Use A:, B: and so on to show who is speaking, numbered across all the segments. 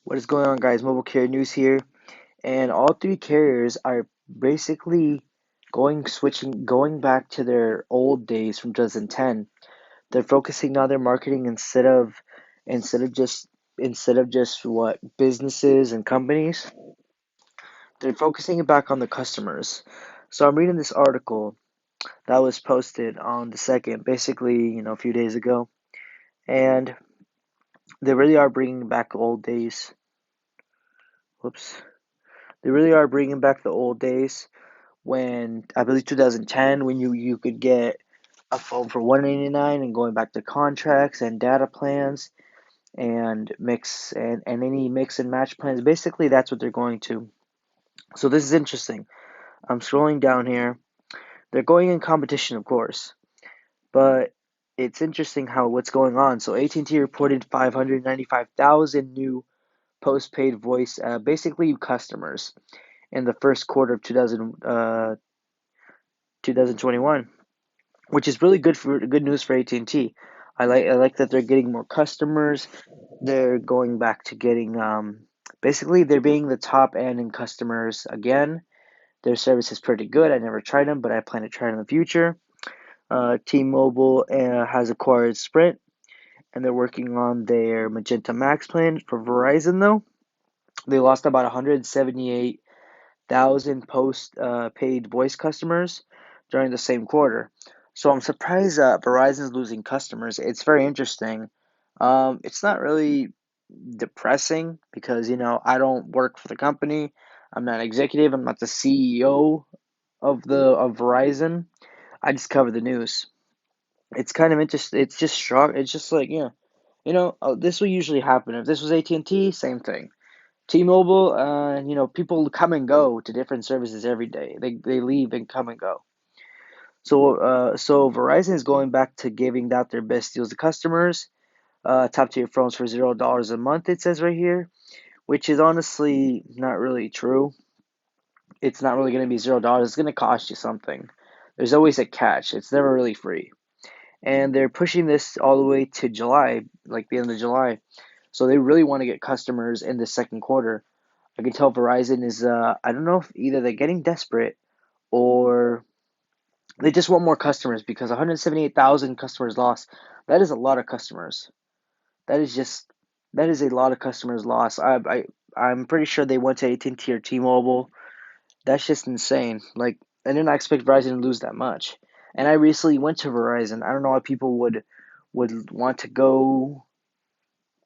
A: What is going on, guys? Mobile carrier news here, and all three carriers are basically going back to their old days from 2010. They're focusing on their marketing instead of just what businesses and companies. They're focusing it back on the customers. So I'm reading this article that was posted on the second, basically, a few days ago, and they really are bringing back the old days. Whoops. They really are bringing back the old days when I believe 2010 when you could get a phone for 199 and going back to contracts and data plans and any mix and match plans. Basically, that's what they're going to. So this is interesting. I'm scrolling down here. They're going in competition, of course, but it's interesting how what's going on. So AT&T reported 595,000 new postpaid voice, basically customers in the first quarter of 2021, which is really good news for AT&T. I like that they're getting more customers. They're going back to getting basically they're being the top end in customers again. Their service is pretty good. I never tried them, but I plan to try it in the future. T-Mobile has acquired Sprint, and they're working on their Magenta Max plan. For Verizon, though, they lost about 178,000 post paid voice customers during the same quarter. So I'm surprised Verizon's losing customers. It's very interesting. It's not really depressing because I don't work for the company. I'm not an executive. I'm not the CEO of Verizon. I just cover the news. It's kind of interesting. It's just shock. It's just like this will usually happen. If this was AT&T, same thing. T-Mobile, people come and go to different services every day. They leave and come and go. So Verizon is going back to giving out their best deals to customers. Top tier phones for $0 a month. It says right here, which is honestly not really true. It's not really going to be $0. It's going to cost you something. There's always a catch. It's never really free. And they're pushing this all the way to July, like the end of July. So they really want to get customers in the second quarter. I can tell Verizon is, I don't know if either they're getting desperate or they just want more customers because 178,000 customers lost. That is a lot of customers. That is just, that is a lot of customers lost. I'm pretty sure they went to AT&T or T-Mobile. That's just insane. Like, I did not expect Verizon to lose that much. And I recently went to Verizon. I don't know why people would want to go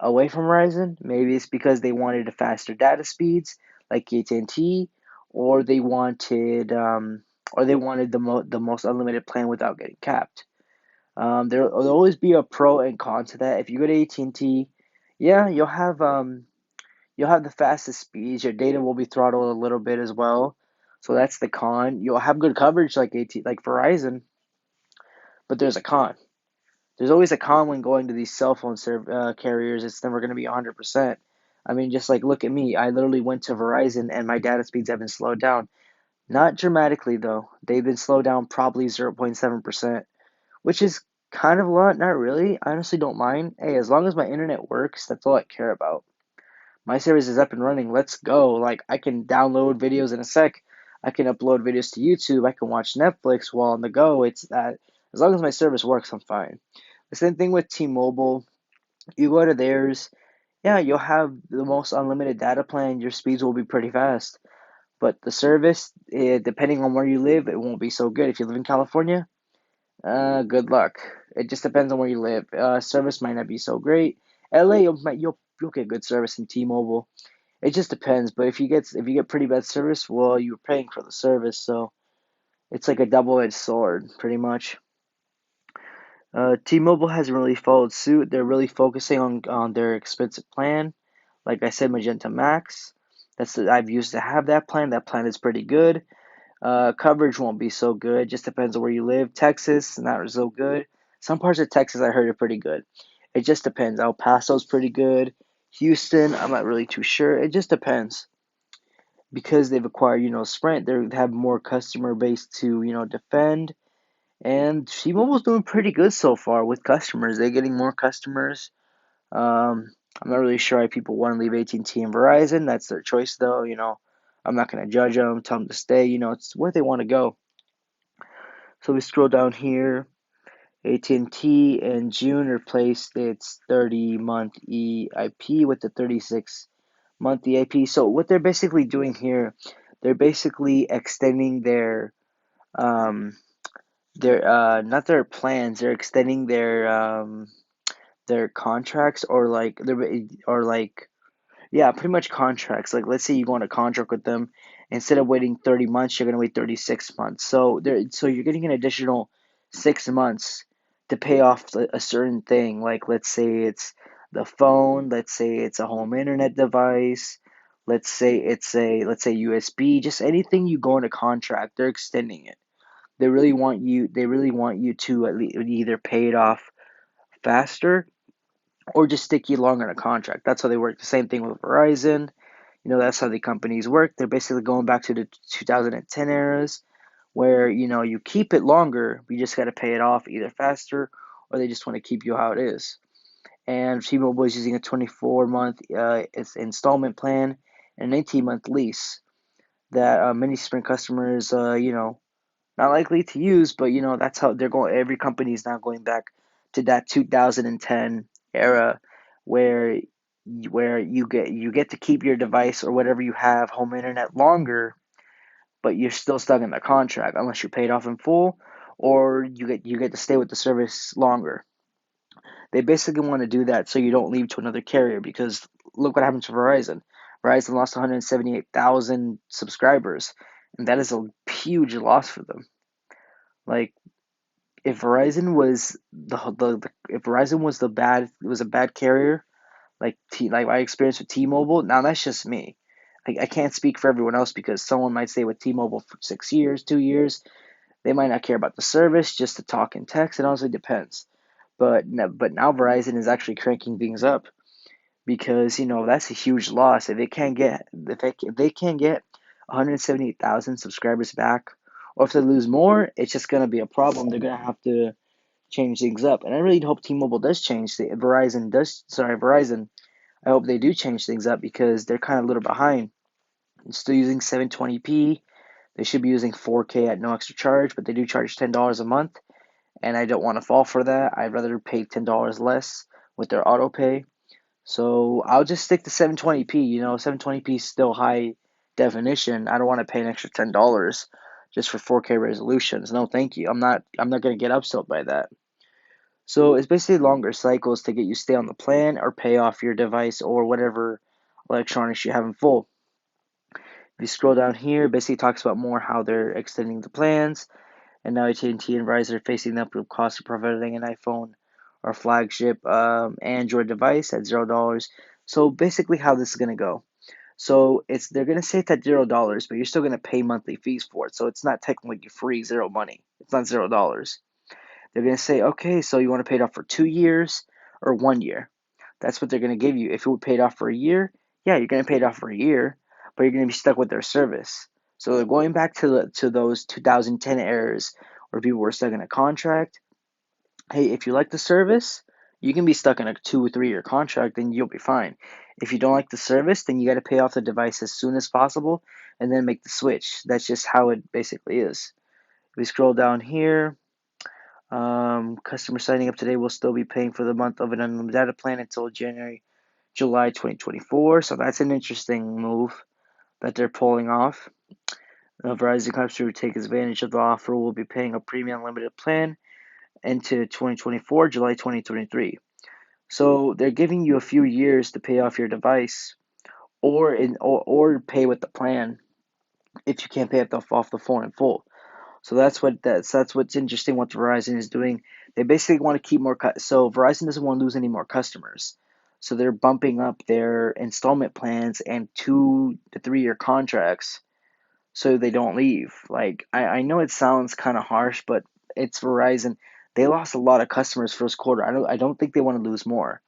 A: away from Verizon. Maybe it's because they wanted faster data speeds like AT&T, or they wanted the most unlimited plan without getting capped. There'll always be a pro and con to that. If you go to AT&T, yeah, you'll have the fastest speeds. Your data will be throttled a little bit as well. So that's the con. You'll have good coverage like Verizon, but there's a con. There's always a con when going to these cell phone carriers. It's never going to be 100%. I mean, just like look at me. I literally went to Verizon and my data speeds have been slowed down. Not dramatically though. They've been slowed down probably 0.7%, which is kind of a lot. Not really. I honestly don't mind. Hey, as long as my internet works, that's all I care about. My service is up and running. Let's go. Like I can download videos in a sec. I can upload videos to YouTube. I can watch Netflix while on the go. It's that as long as my service works, I'm fine. The same thing with T-Mobile. You go to theirs, yeah, you'll have the most unlimited data plan. Your speeds will be pretty fast. But the service, depending on where you live, it won't be so good. If you live in California, good luck. It just depends on where you live. Service might not be so great. LA, you'll get good service in T-Mobile. It just depends. But if you get pretty bad service, well, you're paying for the service, so it's like a double-edged sword, pretty much. T-Mobile hasn't really followed suit. They're really focusing on their expensive plan. Like I said, Magenta Max. I've used to have that plan. That plan is pretty good. Coverage won't be so good. Just depends on where you live. Texas, not so good. Some parts of Texas I heard are pretty good. It just depends. El Paso's pretty good. Houston, I'm not really too sure. It just depends. Because they've acquired, Sprint, they have more customer base to, defend. And T-Mobile's doing pretty good so far with customers. They're getting more customers. Um, I'm not really sure why people want to leave AT&T and Verizon. That's their choice, though. I'm not gonna judge them, tell them to stay. It's where they want to go. So we scroll down here. AT&T in June replaced its 30-month EIP with the 36-month EIP. So what they're basically doing here, they're basically extending their not their plans, they're extending their contracts, or like yeah, pretty much contracts. Like, let's say you go on a contract with them, instead of waiting 30 months, you're gonna wait 36 months. So you're getting an additional 6 months to pay off a certain thing. Like, let's say it's the phone, let's say it's a home internet device, let's say USB, just anything you go on a contract, they're extending it. They really want you to at least either pay it off faster or just stick you longer in a contract. That's how they work. The same thing with Verizon. That's how the companies work. They're basically going back to the 2010 eras where, you keep it longer, but you just got to pay it off either faster or they just want to keep you how it is. And T-Mobile is using a 24-month installment plan and an 18-month lease that many Sprint customers, not likely to use, but that's how they're going. Every company is now going back to that 2010 era where you get to keep your device or whatever you have home internet longer, but you're still stuck in the contract unless you pay it off in full or you get to stay with the service longer. They basically want to do that so you don't leave to another carrier because look what happened to Verizon. Verizon lost 178,000 subscribers, and that is a huge loss for them. Like, if Verizon was the if Verizon was the bad was a bad carrier, like my experience with T-Mobile. Now that's just me. I can't speak for everyone else because someone might stay with T-Mobile for 6 years, 2 years. They might not care about the service, just to talk and text. It honestly depends. But now Verizon is actually cranking things up because that's a huge loss. If they can't get 178,000 subscribers back, or if they lose more, it's just gonna be a problem. They're gonna have to change things up. And I really hope T-Mobile does change. Verizon. I hope they do change things up because they're kind of a little behind. They're still using 720p. They should be using 4K at no extra charge, but they do charge $10 a month, and I don't want to fall for that. I'd rather pay $10 less with their auto pay. So I'll just stick to 720p. 720p is still high definition. I don't want to pay an extra $10 just for 4K resolutions. No, thank you. I'm not gonna get upset by that. So it's basically longer cycles to get you stay on the plan or pay off your device or whatever electronics you have in full. If you scroll down here, it basically talks about more how they're extending the plans, and now AT&T and Verizon are facing the upward cost of providing an iPhone or flagship Android device at $0. So basically, how this is gonna go. So they're gonna say it's at $0, but you're still gonna pay monthly fees for it. So it's not technically free zero money. It's not $0. They're going to say, okay, so you want to pay it off for 2 years or 1 year. That's what they're going to give you. If it would pay it off for a year, yeah, you're going to pay it off for a year, but you're going to be stuck with their service. So they're going back to those 2010 errors where people were stuck in a contract. Hey, if you like the service, you can be stuck in a 2 or 3 year contract and you'll be fine. If you don't like the service, then you got to pay off the device as soon as possible and then make the switch. That's just how it basically is. If we scroll down here, customers signing up today will still be paying for the month of an unlimited data plan until July 2024. So that's an interesting move that they're pulling off. Verizon customers who take advantage of the offer will be paying a premium unlimited plan into 2024, July 2023. So they're giving you a few years to pay off your device or pay with the plan if you can't pay it off the phone in full. So that's what's interesting. What Verizon is doing, they basically want to keep more. So Verizon doesn't want to lose any more customers, so they're bumping up their installment plans and 2 to 3 year contracts so they don't leave. Like, I know it sounds kind of harsh, but it's Verizon. They lost a lot of customers first quarter. I don't think they want to lose more.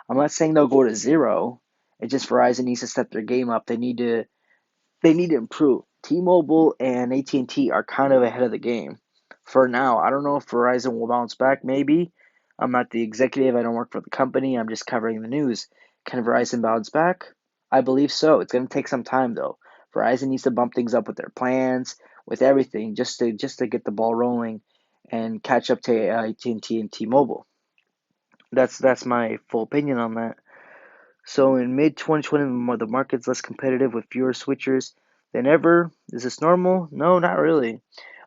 A: I'm not saying they'll go to zero. It's just Verizon needs to step their game up. They need to improve. T-Mobile and AT&T are kind of ahead of the game for now. I don't know if Verizon will bounce back. Maybe. I'm not the executive. I don't work for the company. I'm just covering the news. Can Verizon bounce back? I believe so. It's going to take some time though. Verizon needs to bump things up with their plans, with everything, just to get the ball rolling and catch up to AT&T and T-Mobile. That's my full opinion on that. So in mid 2020, the market's less competitive with fewer switchers than ever. Is this normal? No, not really.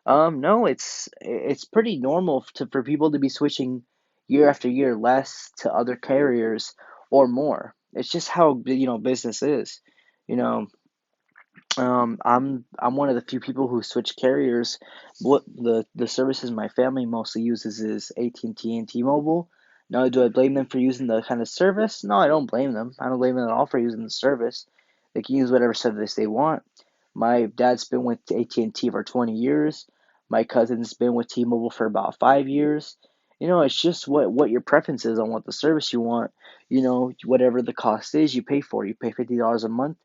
A: No, it's pretty normal for people to be switching year after year less to other carriers or more. It's just how business is. You know, I'm one of the few people who switch carriers. What the services my family mostly uses is AT&T and T-Mobile. Now, do I blame them for using the kind of service? No, I don't blame them. I don't blame them at all for using the service. They can use whatever service they want. My dad's been with AT&T for 20 years. My cousin's been with T-Mobile for about 5 years. It's just what your preference is on what the service you want. Whatever the cost is, you pay for. You pay $50 a month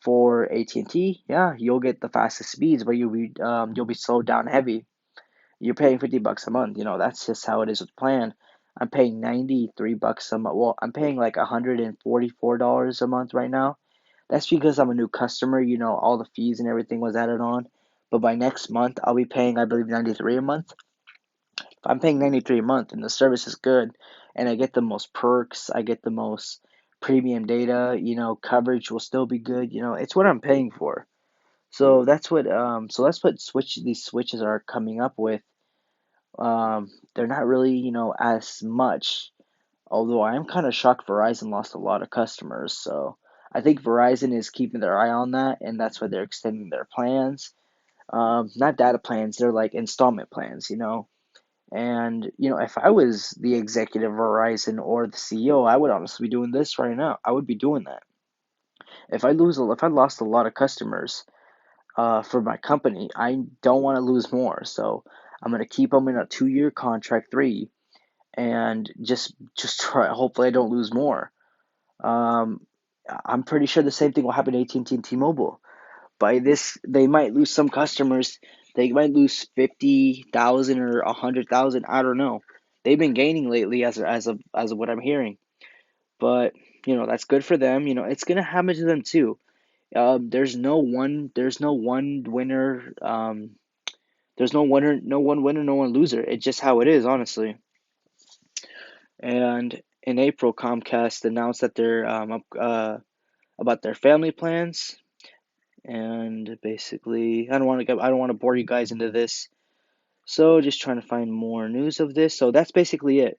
A: for AT&T, yeah, you'll get the fastest speeds, but you'll be slowed down heavy. You're paying $50 a month. That's just how it is with plan. I'm paying $93 a month. Well, I'm paying like $144 a month right now. That's because I'm a new customer. All the fees and everything was added on. But by next month, I'll be paying, I believe, 93 a month. If I'm paying 93 a month and the service is good, and I get the most perks, I get the most premium data. Coverage will still be good. It's what I'm paying for. So that's what these switches are coming up with. They're not really, as much. Although I am kind of shocked Verizon lost a lot of customers. So I think Verizon is keeping their eye on that, and that's why they're extending their plans. Not data plans, they're like installment plans. And if I was the executive of Verizon or the CEO, I would honestly be doing this right now. I would be doing that. If I lost a lot of customers, for my company. I don't want to lose more, so I'm gonna keep them in a 2-year contract, three, and just try. Hopefully, I don't lose more. Um, I'm pretty sure the same thing will happen to AT&T and T-Mobile. By this, they might lose some customers. They might lose 50,000 or 100,000. I don't know. They've been gaining lately, as of what I'm hearing. But that's good for them. It's gonna happen to them too. There's no one winner. There's no one winner, no one loser. It's just how it is, honestly. And in April, Comcast announced that they're about their family plans, and basically, I don't want to bore you guys into this. So just trying to find more news of this. So that's basically it.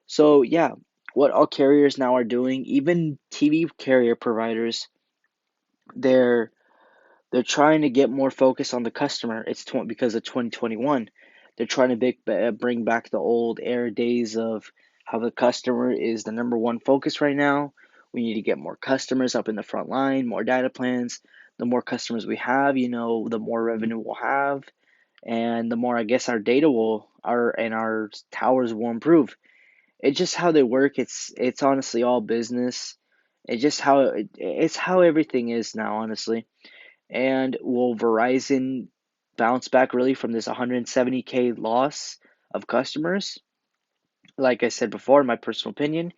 A: So yeah, what all carriers now are doing, even TV carrier providers, they're They're trying to get more focus on the customer. Because of 2021. They're trying to bring back the old era days of how the customer is the number one focus right now. We need to get more customers up in the front line, more data plans. The more customers we have, the more revenue we'll have, and the more I guess our towers will improve. It's just how they work. It's honestly all business. It's how everything is now, honestly. And will Verizon bounce back really from this 170K loss of customers? Like I said before, in my personal opinion,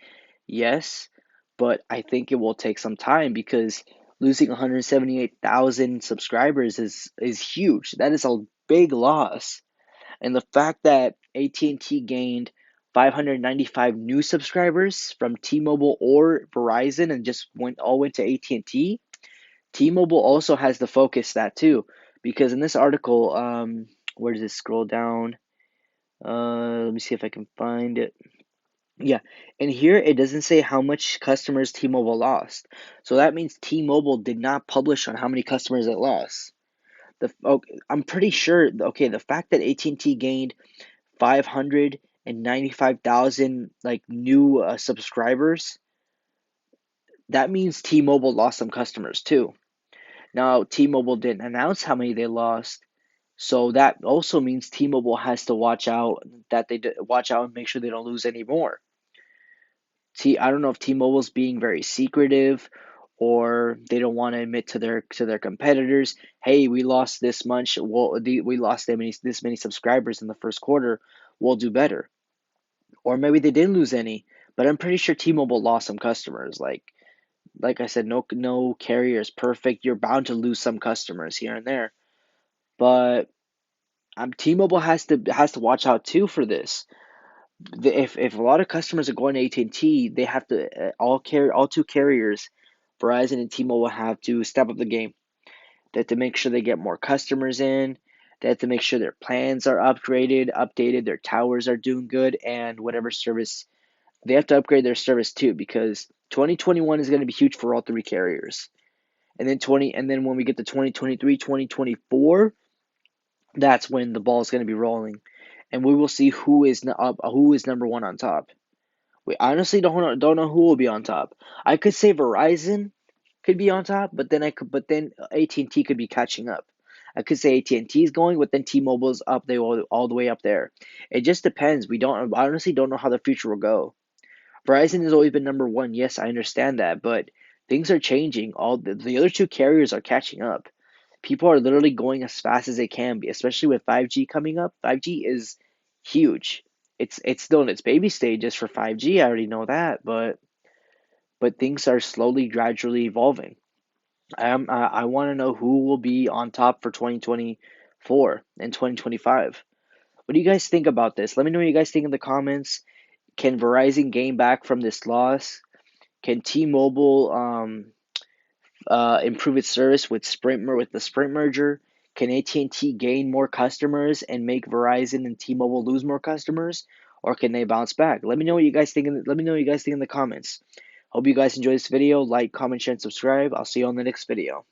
A: yes, but I think it will take some time because losing 178,000 subscribers is huge. That is a big loss. And the fact that AT&T gained 595 new subscribers from T-Mobile or Verizon and just went to AT&T. T-Mobile also has the focus that too, because in this article, where does it scroll down? Let me see if I can find it. Yeah, and here it doesn't say how much customers T-Mobile lost. So that means T-Mobile did not publish on how many customers it lost. I'm pretty sure. Okay, the fact that AT&T gained 595,000 like new subscribers, that means T-Mobile lost some customers too. Now, T-Mobile didn't announce how many they lost, so that also means T-Mobile has to watch out and make sure they don't lose any more. I don't know if T-Mobile's being very secretive, or they don't want to admit to their competitors, hey, we lost this much. Well, we lost this many subscribers in the first quarter. We'll do better. Or maybe they didn't lose any, But I'm pretty sure T-Mobile lost some customers. Like I said, no carrier is perfect. You're bound to lose some customers here and there. But T-Mobile has to watch out too for this. If a lot of customers are going to AT&T, they have to all two carriers, Verizon and T-Mobile, have to step up the game. They have to make sure they get more customers in. They have to make sure their plans are updated, their towers are doing good, and whatever service they have to upgrade their service too, because 2021 is going to be huge for all three carriers. And then when we get to 2023, 2024, that's when the ball is going to be rolling, and we will see who is number one on top. We honestly don't know who will be on top. I could say Verizon could be on top, but then AT&T could be catching up. I could say AT&T is going, but then T-Mobile's up. They all the way up there. It just depends. I honestly don't know how the future will go. Verizon has always been number one. Yes, I understand that, but things are changing. All the other two carriers are catching up. People are literally going as fast as they can be, especially with 5G coming up. 5G is huge. It's still in its baby stages for 5G. I already know that, but things are slowly, gradually evolving. I want to know who will be on top for 2024 and 2025. What do you guys think about this? Let me know what you guys think in the comments. Can Verizon gain back from this loss? Can T-Mobile improve its service with the Sprint merger? Can AT&T gain more customers and make Verizon and T-Mobile lose more customers, or can they bounce back? Let me know what you guys think. Let me know what you guys think in the comments. Hope you guys enjoyed this video. Like, comment, share, and subscribe. I'll see you on the next video.